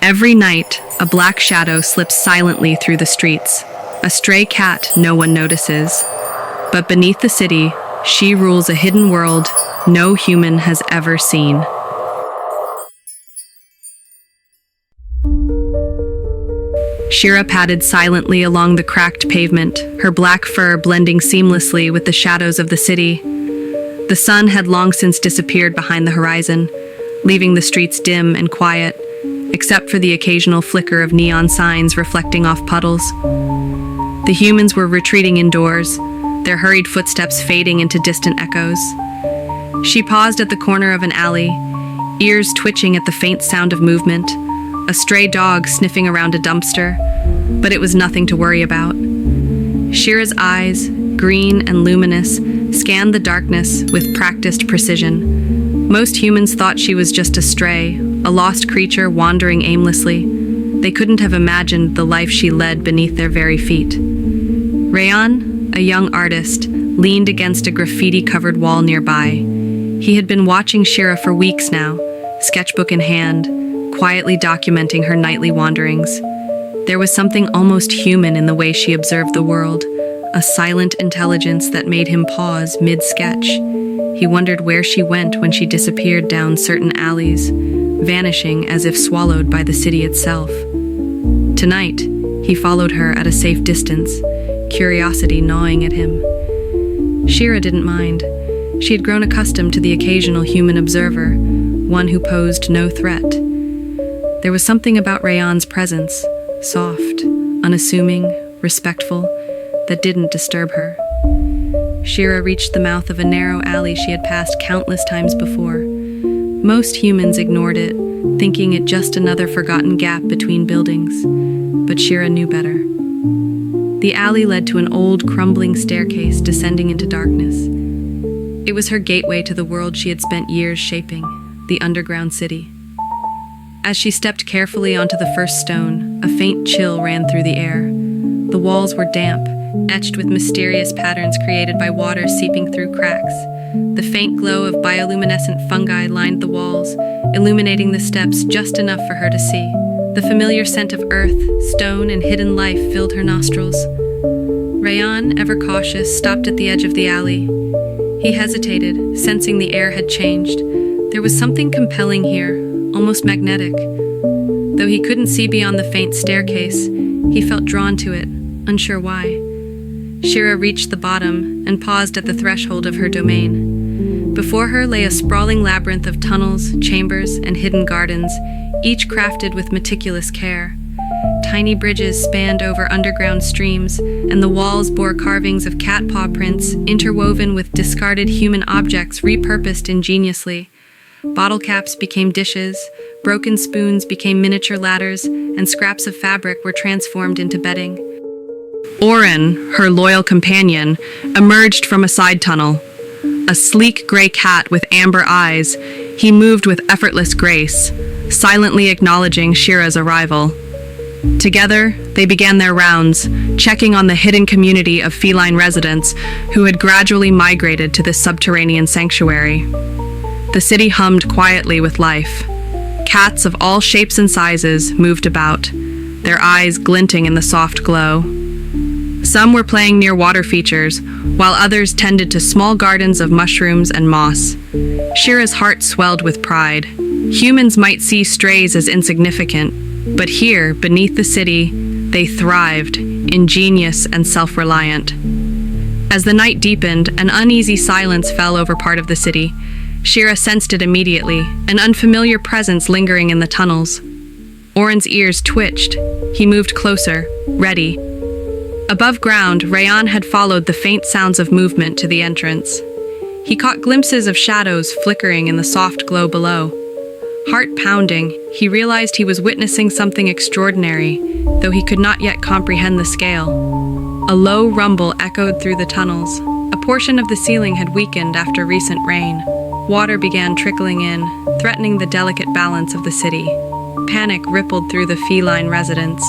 Every night, a black shadow slips silently through the streets. A stray cat no one notices. But beneath the city, she rules a hidden world no human has ever seen. Shira padded silently along the cracked pavement, her black fur blending seamlessly with the shadows of the city. The sun had long since disappeared behind the horizon, leaving the streets dim and quiet, except for the occasional flicker of neon signs reflecting off puddles. The humans were retreating indoors, their hurried footsteps fading into distant echoes. She paused at the corner of an alley, ears twitching at the faint sound of movement, a stray dog sniffing around a dumpster, but it was nothing to worry about. Shira's eyes, green and luminous, scanned the darkness with practiced precision. Most humans thought she was just a stray, a lost creature wandering aimlessly. They couldn't have imagined the life she led beneath their very feet. Rayan, a young artist, leaned against a graffiti-covered wall nearby. He had been watching Shira for weeks now, sketchbook in hand, quietly documenting her nightly wanderings. There was something almost human in the way she observed the world, a silent intelligence that made him pause mid-sketch. He wondered where she went when she disappeared down certain alleys, vanishing as if swallowed by the city itself. Tonight, he followed her at a safe distance, curiosity gnawing at him. Shira didn't mind. She had grown accustomed to the occasional human observer, one who posed no threat. There was something about Rayan's presence, soft, unassuming, respectful, that didn't disturb her. Shira reached the mouth of a narrow alley she had passed countless times before. Most humans ignored it, thinking it just another forgotten gap between buildings. But Shira knew better. The alley led to an old, crumbling staircase descending into darkness. It was her gateway to the world she had spent years shaping, the underground city. As she stepped carefully onto the first stone, a faint chill ran through the air. The walls were damp, etched with mysterious patterns created by water seeping through cracks. The faint glow of bioluminescent fungi lined the walls, illuminating the steps just enough for her to see. The familiar scent of earth, stone, and hidden life filled her nostrils. Rayan, ever cautious, stopped at the edge of the alley. He hesitated, sensing the air had changed. There was something compelling here, almost magnetic. Though he couldn't see beyond the faint staircase, he felt drawn to it, unsure why. Shira reached the bottom and paused at the threshold of her domain. Before her lay a sprawling labyrinth of tunnels, chambers, and hidden gardens, each crafted with meticulous care. Tiny bridges spanned over underground streams, and the walls bore carvings of cat paw prints interwoven with discarded human objects repurposed ingeniously. Bottle caps became dishes, broken spoons became miniature ladders, and scraps of fabric were transformed into bedding. Orin, her loyal companion, emerged from a side tunnel. A sleek gray cat with amber eyes, he moved with effortless grace, silently acknowledging Shira's arrival. Together, they began their rounds, checking on the hidden community of feline residents who had gradually migrated to this subterranean sanctuary. The city hummed quietly with life. Cats of all shapes and sizes moved about, their eyes glinting in the soft glow. Some were playing near water features, while others tended to small gardens of mushrooms and moss. Shira's heart swelled with pride. Humans might see strays as insignificant, but here, beneath the city, they thrived, ingenious and self-reliant. As the night deepened, an uneasy silence fell over part of the city. Shira sensed it immediately, an unfamiliar presence lingering in the tunnels. Orin's ears twitched. He moved closer, ready. Above ground, Rayan had followed the faint sounds of movement to the entrance. He caught glimpses of shadows flickering in the soft glow below. Heart pounding, he realized he was witnessing something extraordinary, though he could not yet comprehend the scale. A low rumble echoed through the tunnels. A portion of the ceiling had weakened after recent rain. Water began trickling in, threatening the delicate balance of the city. Panic rippled through the feline residents.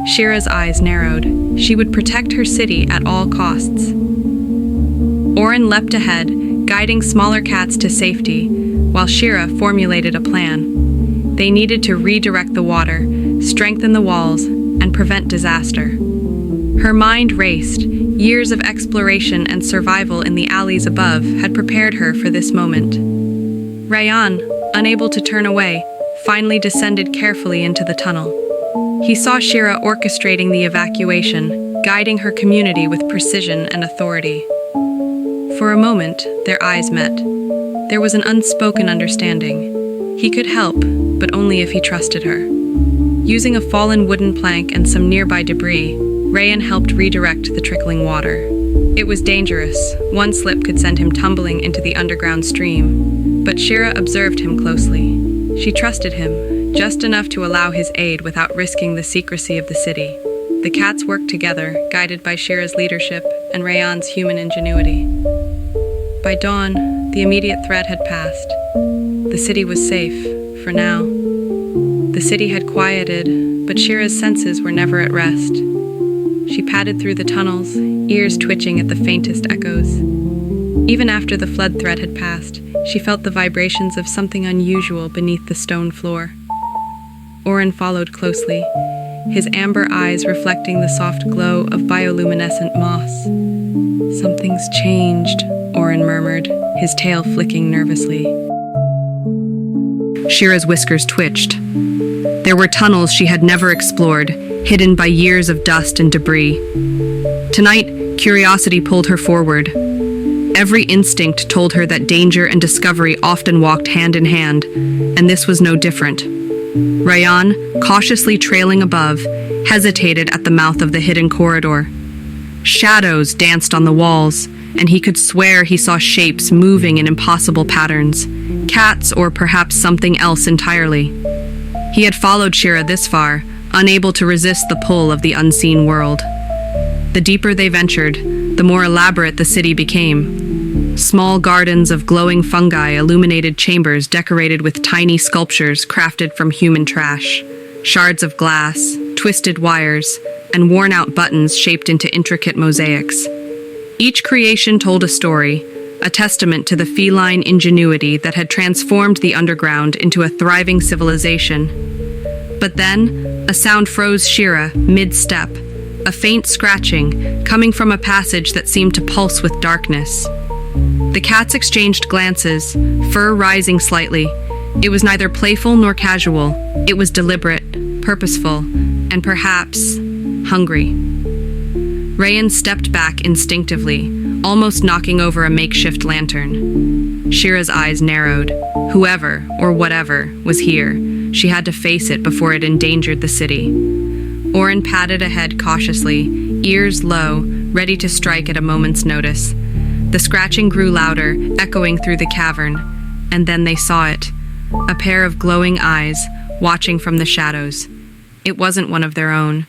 Shira's eyes narrowed. She would protect her city at all costs. Orin leapt ahead, guiding smaller cats to safety, while Shira formulated a plan. They needed to redirect the water, strengthen the walls, and prevent disaster. Her mind raced. Years of exploration and survival in the alleys above had prepared her for this moment. Rayan, unable to turn away, finally descended carefully into the tunnel. He saw Shira orchestrating the evacuation, guiding her community with precision and authority. For a moment, their eyes met. There was an unspoken understanding. He could help, but only if he trusted her. Using a fallen wooden plank and some nearby debris, Rayan helped redirect the trickling water. It was dangerous. One slip could send him tumbling into the underground stream. But Shira observed him closely. She trusted him, just enough to allow his aid without risking the secrecy of the city. The cats worked together, guided by Shira's leadership and Rayan's human ingenuity. By dawn, the immediate threat had passed. The city was safe, for now. The city had quieted, but Shira's senses were never at rest. She padded through the tunnels, ears twitching at the faintest echoes. Even after the flood threat had passed, she felt the vibrations of something unusual beneath the stone floor. Orin followed closely, his amber eyes reflecting the soft glow of bioluminescent moss. "Something's changed," Orin murmured, his tail flicking nervously. Shira's whiskers twitched. There were tunnels she had never explored, hidden by years of dust and debris. Tonight, curiosity pulled her forward. Every instinct told her that danger and discovery often walked hand in hand, and this was no different. Rayan, cautiously trailing above, hesitated at the mouth of the hidden corridor. Shadows danced on the walls, and he could swear he saw shapes moving in impossible patterns, cats or perhaps something else entirely. He had followed Shira this far, unable to resist the pull of the unseen world. The deeper they ventured, the more elaborate the city became. Small gardens of glowing fungi illuminated chambers decorated with tiny sculptures crafted from human trash, shards of glass, twisted wires, and worn-out buttons shaped into intricate mosaics. Each creation told a story, a testament to the feline ingenuity that had transformed the underground into a thriving civilization. But then, a sound froze Shira mid-step, a faint scratching coming from a passage that seemed to pulse with darkness. The cats exchanged glances, fur rising slightly. It was neither playful nor casual. It was deliberate, purposeful, and perhaps hungry. Rayan stepped back instinctively, almost knocking over a makeshift lantern. Shira's eyes narrowed. Whoever, or whatever, was here. She had to face it before it endangered the city. Orin padded ahead cautiously, ears low, ready to strike at a moment's notice. The scratching grew louder, echoing through the cavern, and then they saw it. A pair of glowing eyes, watching from the shadows. It wasn't one of their own.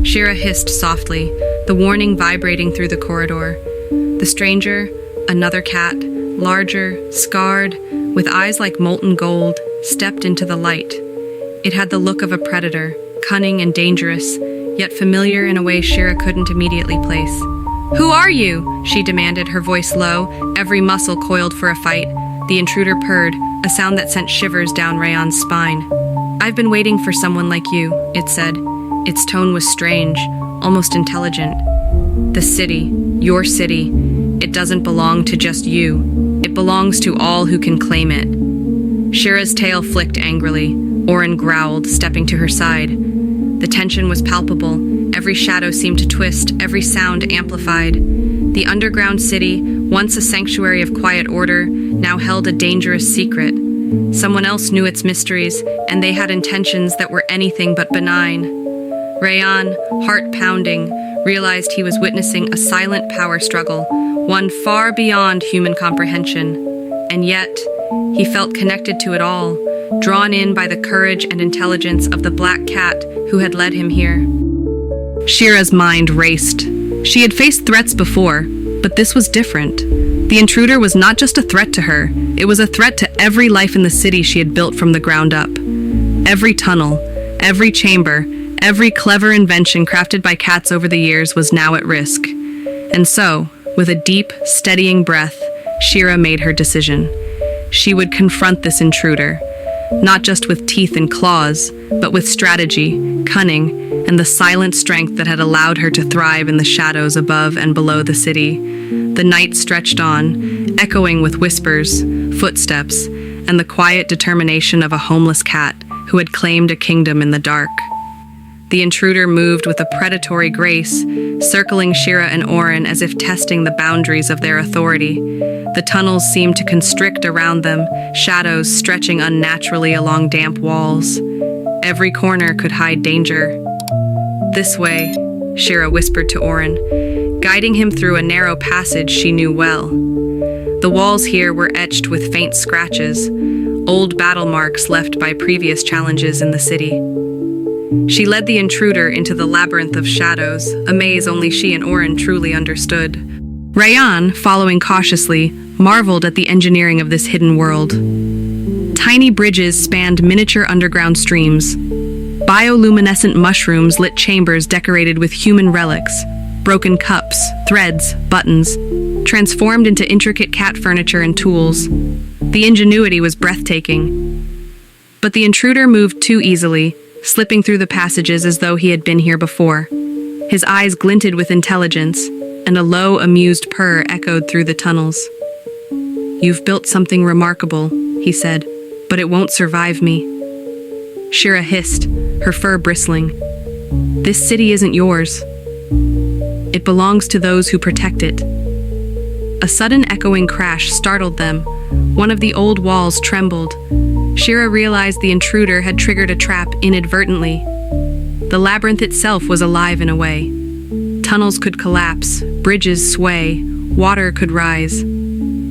Shira hissed softly, the warning vibrating through the corridor. The stranger, another cat, larger, scarred, with eyes like molten gold, stepped into the light. It had the look of a predator, cunning and dangerous, yet familiar in a way Shira couldn't immediately place. "Who are you?" she demanded, her voice low, every muscle coiled for a fight. The intruder purred, a sound that sent shivers down Rayan's spine. "I've been waiting for someone like you," it said. Its tone was strange, almost intelligent. "The city, your city, it doesn't belong to just you. It belongs to all who can claim it." Shira's tail flicked angrily. Orin growled, stepping to her side. The tension was palpable. Every shadow seemed to twist, every sound amplified. The underground city, once a sanctuary of quiet order, now held a dangerous secret. Someone else knew its mysteries, and they had intentions that were anything but benign. Rayan, heart pounding, realized he was witnessing a silent power struggle, one far beyond human comprehension. And yet, he felt connected to it all, drawn in by the courage and intelligence of the black cat who had led him here. Shira's mind raced. She had faced threats before, but this was different. The intruder was not just a threat to her, it was a threat to every life in the city she had built from the ground up. Every tunnel, every chamber, every clever invention crafted by cats over the years was now at risk. And so, with a deep, steadying breath, Shira made her decision. She would confront this intruder. not just with teeth and claws, but with strategy, cunning, and the silent strength that had allowed her to thrive in the shadows above and below the city. The night stretched on, echoing with whispers, footsteps, and the quiet determination of a homeless cat who had claimed a kingdom in the dark. The intruder moved with a predatory grace, circling Shira and Orin as if testing the boundaries of their authority. The tunnels seemed to constrict around them, shadows stretching unnaturally along damp walls. Every corner could hide danger. "This way," Shira whispered to Orin, guiding him through a narrow passage she knew well. The walls here were etched with faint scratches, old battle marks left by previous challenges in the city. She led the intruder into the labyrinth of shadows, a maze only she and Orin truly understood. Rayan, following cautiously, marveled at the engineering of this hidden world. Tiny bridges spanned miniature underground streams. Bioluminescent mushrooms lit chambers decorated with human relics, broken cups, threads, buttons, transformed into intricate cat furniture and tools. The ingenuity was breathtaking. But the intruder moved too easily, slipping through the passages as though he had been here before. His eyes glinted with intelligence, and a low, amused purr echoed through the tunnels. "You've built something remarkable," he said, "but it won't survive me." Shira hissed, her fur bristling. "This city isn't yours. It belongs to those who protect it." A sudden echoing crash startled them. One of the old walls trembled. Shira realized the intruder had triggered a trap inadvertently. The labyrinth itself was alive in a way. Tunnels could collapse, bridges sway, water could rise.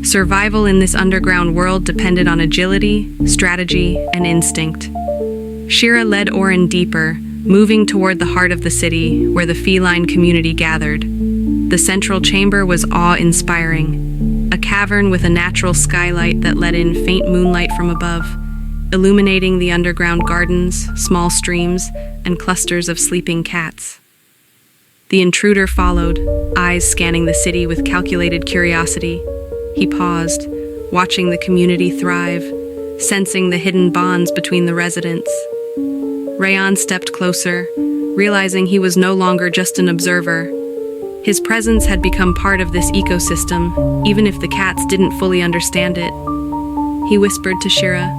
Survival in this underground world depended on agility, strategy, and instinct. Shira led Orin deeper, moving toward the heart of the city, where the feline community gathered. The central chamber was awe-inspiring, a cavern with a natural skylight that let in faint moonlight from above, illuminating the underground gardens, small streams, and clusters of sleeping cats. The intruder followed, eyes scanning the city with calculated curiosity. He paused, watching the community thrive, sensing the hidden bonds between the residents. Rayan stepped closer, realizing he was no longer just an observer. His presence had become part of this ecosystem, even if the cats didn't fully understand it. He whispered to Shira,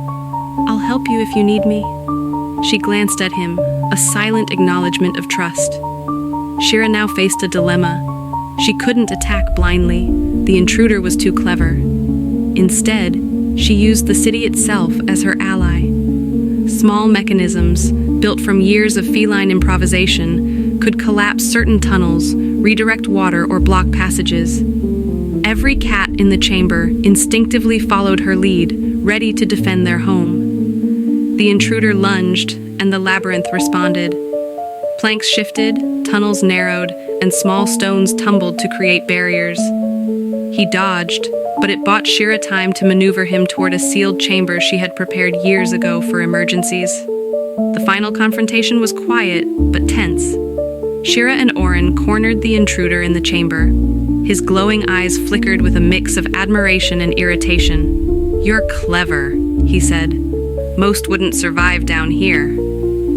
"I'll help you if you need me." She glanced at him, a silent acknowledgement of trust. Shira now faced a dilemma. She couldn't attack blindly. The intruder was too clever. Instead, she used the city itself as her ally. Small mechanisms, built from years of feline improvisation, could collapse certain tunnels, redirect water, or block passages. Every cat in the chamber instinctively followed her lead, ready to defend their home. The intruder lunged, and the labyrinth responded. Planks shifted, tunnels narrowed, and small stones tumbled to create barriers. He dodged, but it bought Shira time to maneuver him toward a sealed chamber she had prepared years ago for emergencies. The final confrontation was quiet, but tense. Shira and Orin cornered the intruder in the chamber. His glowing eyes flickered with a mix of admiration and irritation. "You're clever," he said. "Most wouldn't survive down here."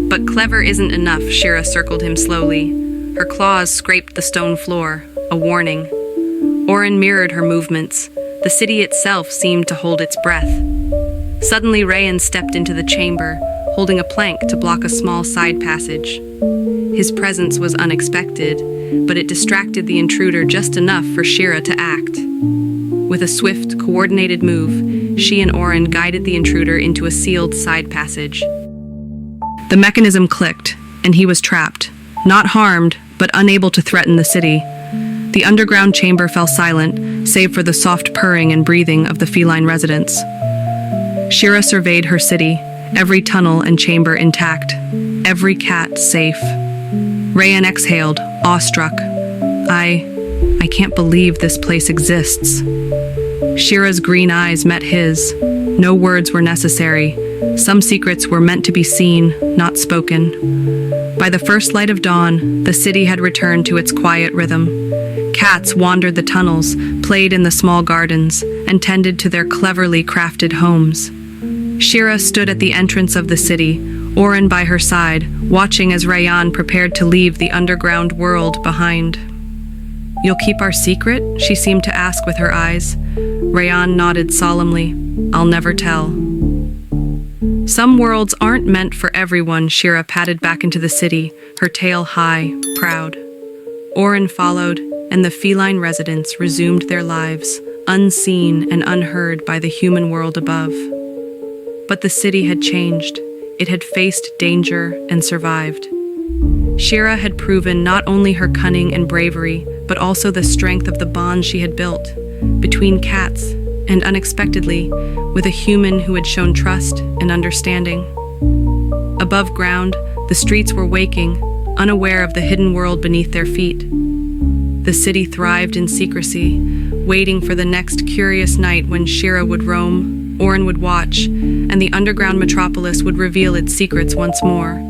"But clever isn't enough," Shira circled him slowly. Her claws scraped the stone floor, a warning. Orin mirrored her movements. The city itself seemed to hold its breath. Suddenly, Rayan stepped into the chamber, holding a plank to block a small side passage. His presence was unexpected, but it distracted the intruder just enough for Shira to act. With a swift, coordinated move, she and Orin guided the intruder into a sealed side passage. The mechanism clicked, and he was trapped, not harmed, but unable to threaten the city. The underground chamber fell silent, save for the soft purring and breathing of the feline residents. Shira surveyed her city, every tunnel and chamber intact, every cat safe. Rayan exhaled, awestruck. I can't believe this place exists." Shira's green eyes met his. No words were necessary. Some secrets were meant to be seen, not spoken. By the first light of dawn, the city had returned to its quiet rhythm. Cats wandered the tunnels, played in the small gardens, and tended to their cleverly crafted homes. Shira stood at the entrance of the city, Orin by her side, watching as Rayan prepared to leave the underground world behind. "You'll keep our secret?" she seemed to ask with her eyes. Rayan nodded solemnly. "I'll never tell." "Some worlds aren't meant for everyone," Shira padded back into the city, her tail high, proud. Orin followed, and the feline residents resumed their lives, unseen and unheard by the human world above. But the city had changed. It had faced danger and survived. Shira had proven not only her cunning and bravery, but also the strength of the bond she had built between cats, and unexpectedly, with a human who had shown trust and understanding. Above ground, the streets were waking, unaware of the hidden world beneath their feet. The city thrived in secrecy, waiting for the next curious night when Shira would roam, Orin would watch, and the underground metropolis would reveal its secrets once more.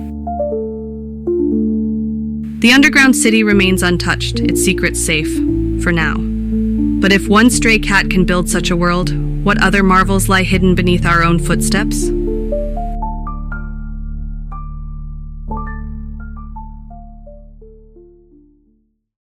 The underground city remains untouched, its secrets safe, for now. But if one stray cat can build such a world, what other marvels lie hidden beneath our own footsteps?